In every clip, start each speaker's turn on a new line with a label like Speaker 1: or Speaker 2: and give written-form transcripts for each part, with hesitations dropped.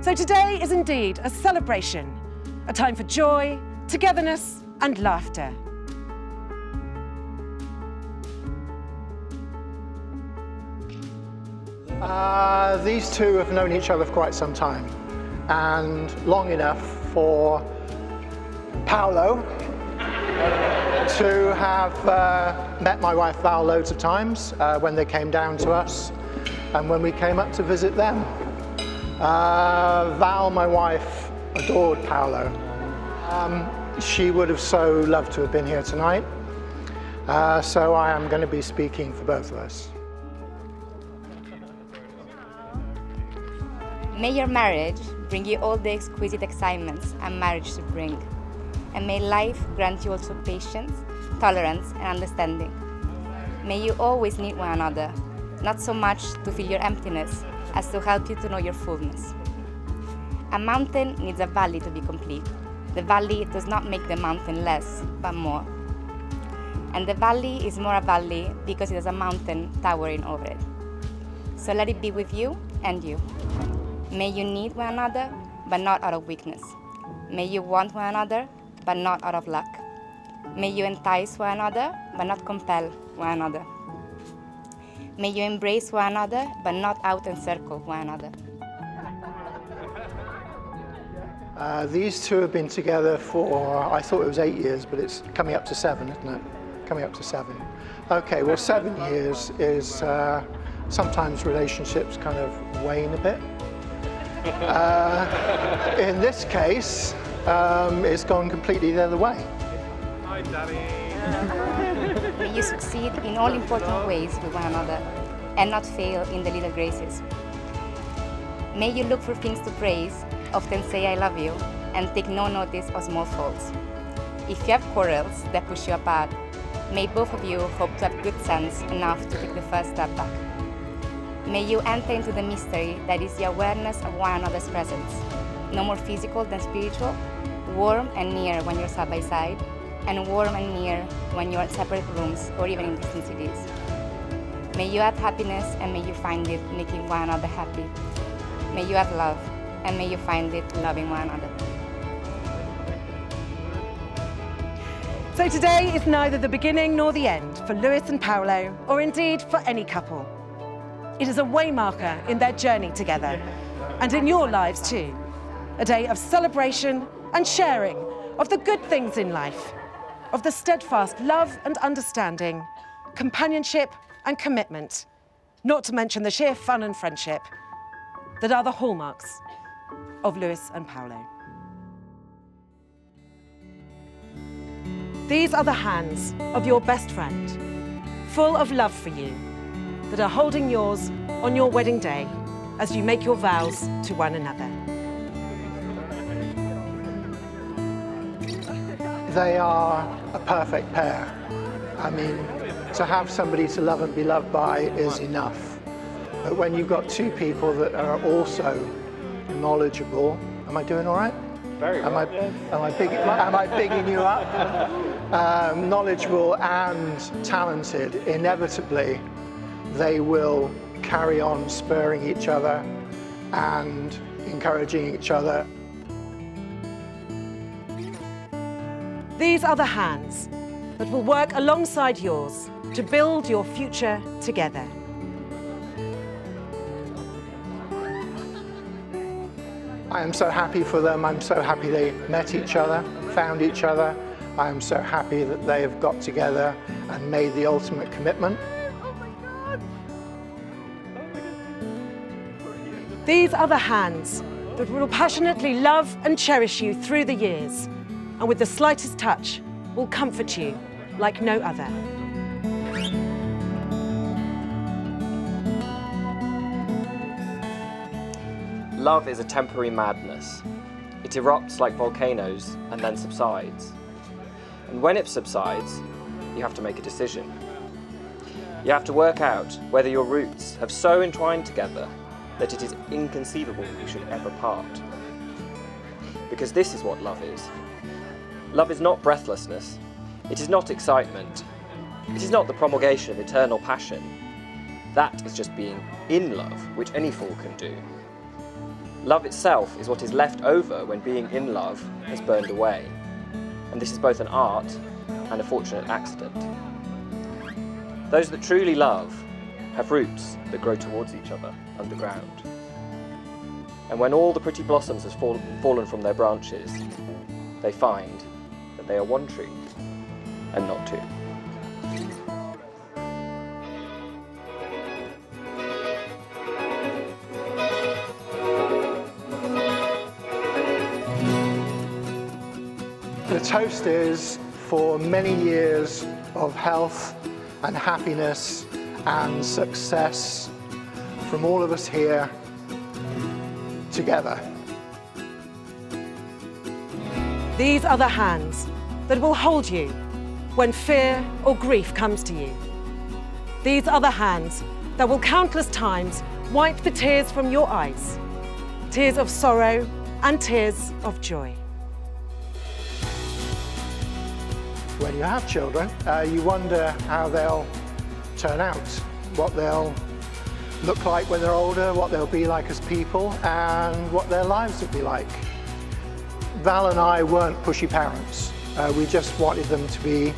Speaker 1: So today is indeed a celebration, a time for joy, togetherness and laughter.
Speaker 2: These two have known each other for quite some time, and long enough for Paolo to have met my wife Val loads of times when they came down to us and when we came up to visit them. Val, my wife, adored Paolo. She would have so loved to have been here tonight, so I am going to be speaking for both of us.
Speaker 3: May your marriage bring you all the exquisite excitements a marriage should bring. And may life grant you also patience, tolerance, and understanding. May you always need one another, not so much to fill your emptiness, as to help you to know your fullness. A mountain needs a valley to be complete. The valley does not make the mountain less, but more. And the valley is more a valley because it has a mountain towering over it. So let it be with you and you. May you need one another, but not out of weakness. May you want one another, but not out of luck. May you entice one another, but not compel one another. May you embrace one another, but not out-encircle one another.
Speaker 2: These two have been together for, I thought it was 8 years, but it's coming up to 7, isn't it? Coming up to 7. Okay, well 7 years is, sometimes relationships kind of wane a bit. In this case, it's gone completely the other way.
Speaker 4: Hi, Daddy.
Speaker 3: May you succeed in all important ways with one another and not fail in the little graces. May you look for things to praise, often say I love you, and take no notice of small faults. If you have quarrels that push you apart, may both of you hope to have good sense enough to take the first step back. May you enter into the mystery that is the awareness of one another's presence, no more physical than spiritual, warm and near when you're side by side, and warm and near when you're in separate rooms or even in distant cities. May you have happiness and may you find it making one another happy. May you have love and may you find it loving one another.
Speaker 1: So today is neither the beginning nor the end for Lewes and Paolo, or indeed for any couple. It is a waymarker in their journey together, and in your lives too. A day of celebration and sharing of the good things in life, of the steadfast love and understanding, companionship and commitment, not to mention the sheer fun and friendship that are the hallmarks of Lewes and Paolo. These are the hands of your best friend, full of love for you, that are holding yours on your wedding day as you make your vows to one another.
Speaker 2: They are a perfect pair. I mean, to have somebody to love and be loved by is enough. But when you've got two people that are also knowledgeable, am I doing all right?
Speaker 4: Very well.
Speaker 2: Am I bigging you up? Knowledgeable and talented, inevitably, they will carry on spurring each other and encouraging each other.
Speaker 1: These are the hands that will work alongside yours to build your future together.
Speaker 2: I am so happy for them. I'm so happy they met each other, found each other. I am so happy that they have got together and made the ultimate commitment.
Speaker 1: These are the hands that will passionately love and cherish you through the years, and with the slightest touch will comfort you like no other.
Speaker 5: Love is a temporary madness. It erupts like volcanoes and then subsides. And when it subsides, you have to make a decision. You have to work out whether your roots have so entwined together that it is inconceivable you should ever part. Because this is what love is. Love is not breathlessness. It is not excitement. It is not the promulgation of eternal passion. That is just being in love, which any fool can do. Love itself is what is left over when being in love has burned away. And this is both an art and a fortunate accident. Those that truly love have roots that grow towards each other underground. And when all the pretty blossoms have fallen from their branches, they find that they are one tree and not two.
Speaker 2: The toast is for many years of health and happiness and success from all of us here together.
Speaker 1: These are the hands that will hold you when fear or grief comes to you. These are the hands that will countless times wipe the tears from your eyes, tears of sorrow and tears of joy.
Speaker 2: When you have children, you wonder how they'll turn out, what they'll look like when they're older, what they'll be like as people, and what their lives will be like. Val and I weren't pushy parents. We just wanted them to be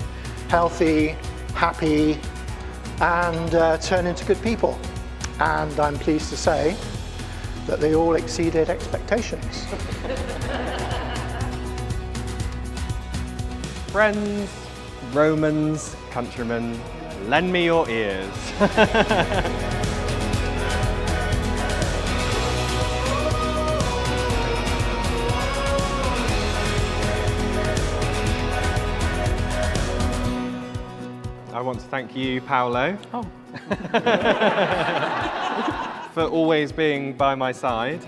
Speaker 2: healthy, happy, and turn into good people. And I'm pleased to say that they all exceeded expectations.
Speaker 4: Friends, Romans, countrymen, lend me your ears. I want to thank you, Paolo, for always being by my side,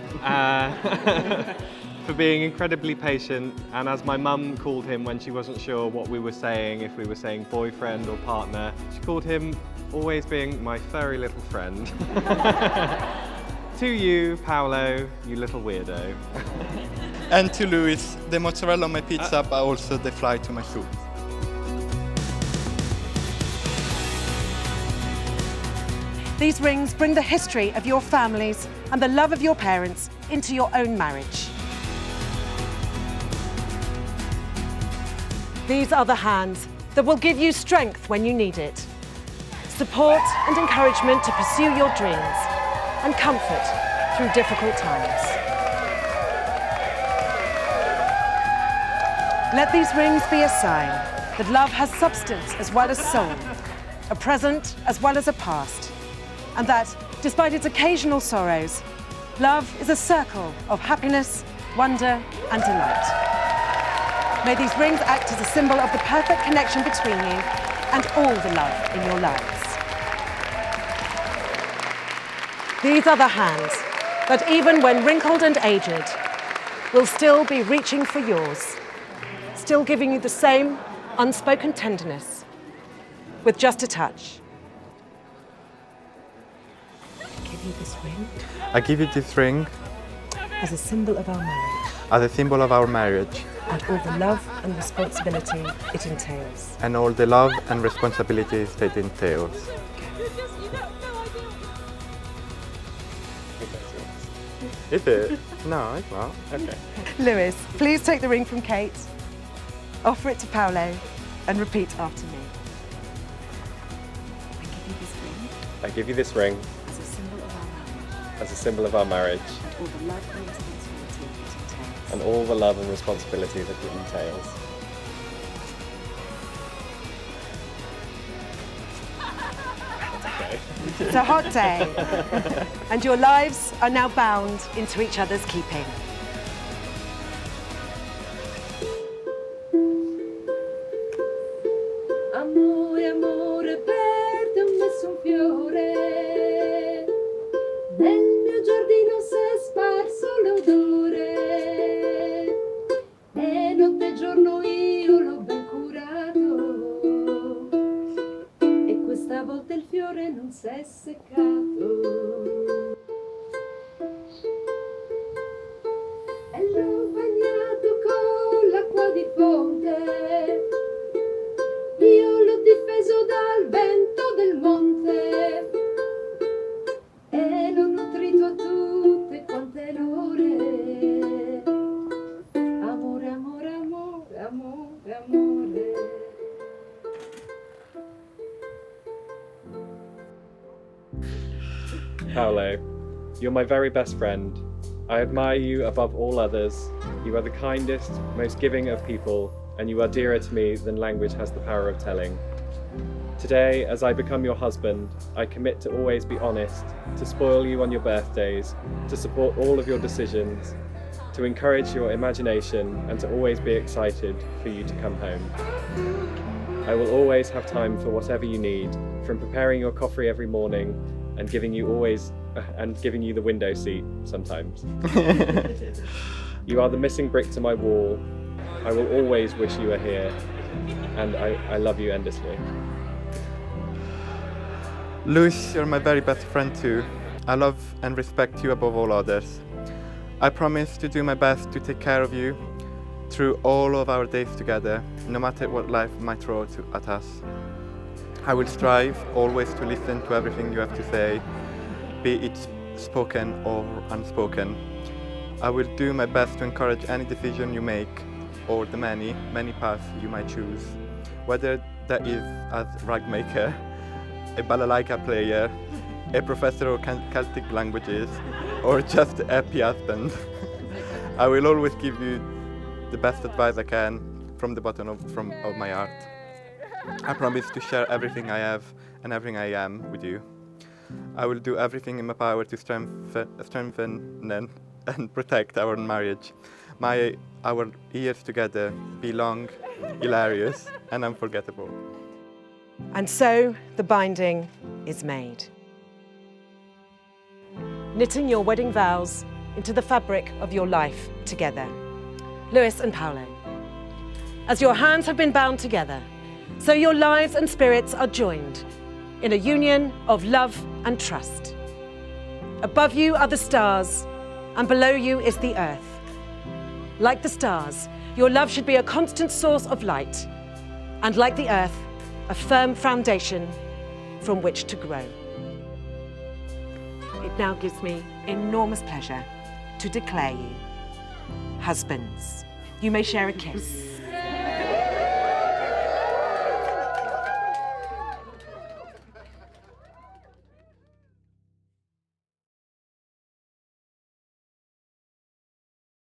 Speaker 4: for being incredibly patient, and as my mum called him when she wasn't sure what we were saying, if we were saying boyfriend or partner, she called him always being my furry little friend. To you, Paolo, you little weirdo.
Speaker 6: And to Lewes, the mozzarella on my pizza, but also the fly to my soup.
Speaker 1: These rings bring the history of your families and the love of your parents into your own marriage. These are the hands that will give you strength when you need it, support and encouragement to pursue your dreams, and comfort through difficult times. Let these rings be a sign that love has substance as well as soul, a present as well as a past, and that, despite its occasional sorrows, love is a circle of happiness, wonder, and delight. May these rings act as a symbol of the perfect connection between you and all the love in your lives. These are the hands that, even when wrinkled and aged, will still be reaching for yours, still giving you the same unspoken tenderness with just a touch. I give you this ring
Speaker 6: I give you this ring
Speaker 1: as a symbol of our marriage
Speaker 6: as a symbol of our marriage
Speaker 1: and all the love and responsibility it entails.
Speaker 6: and all the love and responsibilities that it entails. Is it? No, it's not. Okay.
Speaker 1: Lewes, please take the ring from Kate, offer it to Paolo, and repeat after me.
Speaker 7: I give you this ring
Speaker 1: As a symbol of our marriage
Speaker 7: as a symbol of our marriage
Speaker 1: and all the love and responsibility it entails.
Speaker 7: and all the love and responsibility that it entails.
Speaker 1: It's a hot day, and your lives are now bound into each other's keeping.
Speaker 8: Amore, amore, verde ho messo un fiore, nel mio giardino s'è sparso l'odore, e notte e giorno io l'ho ben curato, e questa volta il fiore non s'è seccato. E l'ho bagnato con l'acqua di fonte, io l'ho difeso dal vento del monte e l'ho nutrito a tutte quante l'ore.
Speaker 7: Paolo, you're my very best friend. I admire you above all others. You are the kindest, most giving of people, and you are dearer to me than language has the power of telling. Today, as I become your husband, I commit to always be honest, to spoil you on your birthdays, to support all of your decisions, to encourage your imagination, and to always be excited for you to come home. I will always have time for whatever you need, from preparing your coffee every morning and giving you the window seat sometimes. You are the missing brick to my wall. I will always wish you were here, and I love you endlessly.
Speaker 6: Lewes, you're my very best friend too. I love and respect you above all others. I promise to do my best to take care of you through all of our days together, no matter what life might throw at us. I will strive always to listen to everything you have to say, be it spoken or unspoken. I will do my best to encourage any decision you make, or the many, many paths you might choose, whether that is as rag maker, a balalaika player, a professor of Celtic languages, or just a happy husband. I will always give you the best advice I can from the bottom of my heart. I promise to share everything I have and everything I am with you. I will do everything in my power to strengthen and protect our marriage. Our years together be long, hilarious, and unforgettable.
Speaker 1: And so the binding is made. Knitting your wedding vows into the fabric of your life together. Lewes and Paolo, as your hands have been bound together, so your lives and spirits are joined in a union of love and trust. Above you are the stars, and below you is the earth. Like the stars, your love should be a constant source of light, and like the earth, a firm foundation from which to grow. It now gives me enormous pleasure to declare you husbands. You may share a kiss.